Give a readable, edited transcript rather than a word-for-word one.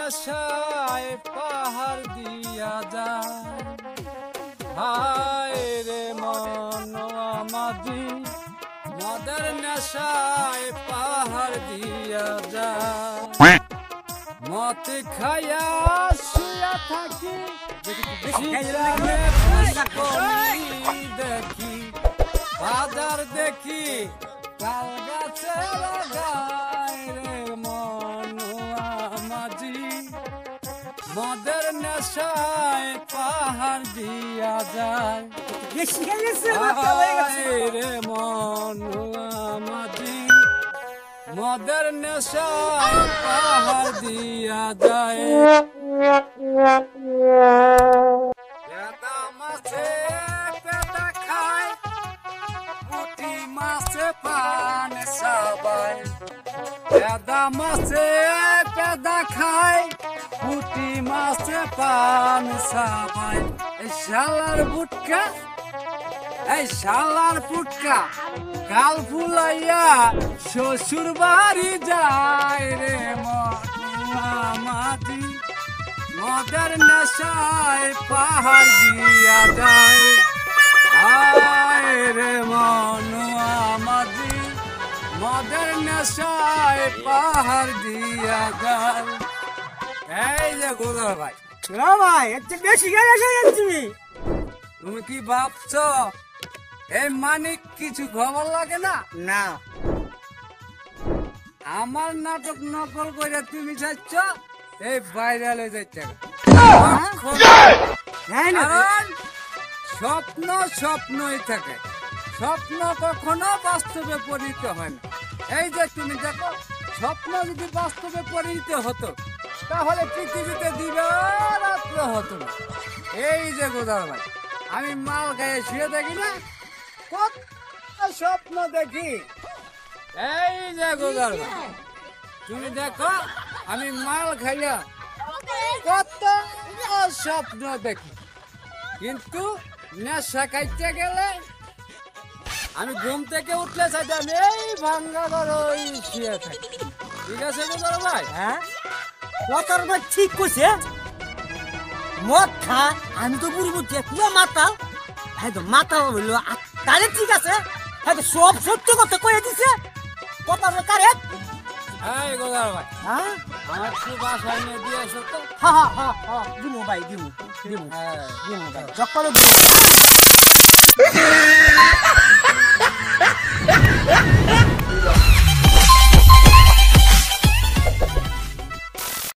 নেশায় পাহাড় দিয়া যায় হায় রে মন আমাদি মদের নেশায় পাহাড় দিয়া যায় মদ খায়া শুয়া থাকি দেখি বাজার দেখি কাল গাছে লাগায় রে মন আমাজি মদের নেশায় পাহাড় দিয়া যায় রে মন আমাজি মদের নেশায় পাহাড় দিয়া যায় মাছে পেটা খায় পুঁটি মাছে পান সবাই পেদা মাছে পেদা খায় পুঁটি মাছে পান সবাই এই শালার বুটকা কাল ফুলাইয়া শ্বশুর বাড়ি যায় রে মাটি মদের নেশায় পাহাড় দিয়া যায় আয় রে মাটি মদের নেশায় পাহাড় দিয়া যায় এই যে গোদর ভাই ভাই এত বেশি তুমি কি ভাবছো এই মানিক কিছু খবর লাগে না না আমার নাটক নকল করে তুমি চাচ্ছ এই ভাইরাল হয়ে যাচ্ছে স্বপ্ন স্বপ্নই থাকে স্বপ্ন কখনো বাস্তবে পরিণত হয় না এই যে তুমি দেখো স্বপ্ন যদি বাস্তবে পরিণত হতো তাহলে পৃথিবীতে দিবারাত্র হতো না এই যে গোদার ভাই আমি মাল গায়ে শুয়ে দেখি না কত স্বপ্ন দেখি এই যে গোদার ভাই তুমি দেখো আমি মাল খাইয়া কত স্বপ্ন দেখি কিন্তু নেশা খাইতে গেলে আমি ঘুম থেকে উঠলে চাইতে আমি এই ভাঙ্গা ঘরে শুয়ে থাকি ঠিক আছে গোদার ভাই হ্যাঁ কথার ভাই ঠিক কইছে মদ খা আমি তো বুড়ি বুঝছি পুরো মাতাল হ্যাঁ তো মাতাল হইল তাহলে ঠিক আছে হ্যাঁ তো সব সত্য কথা কয়ে দিছে কথা কারেক্ট এই গোদার ভাই হ্যাঁ আমার কি বাসায় নিয়ে দিয়ে আসো তো হ্যাঁ দিমু ভাই দিমু হ্যাঁ ভাই যখন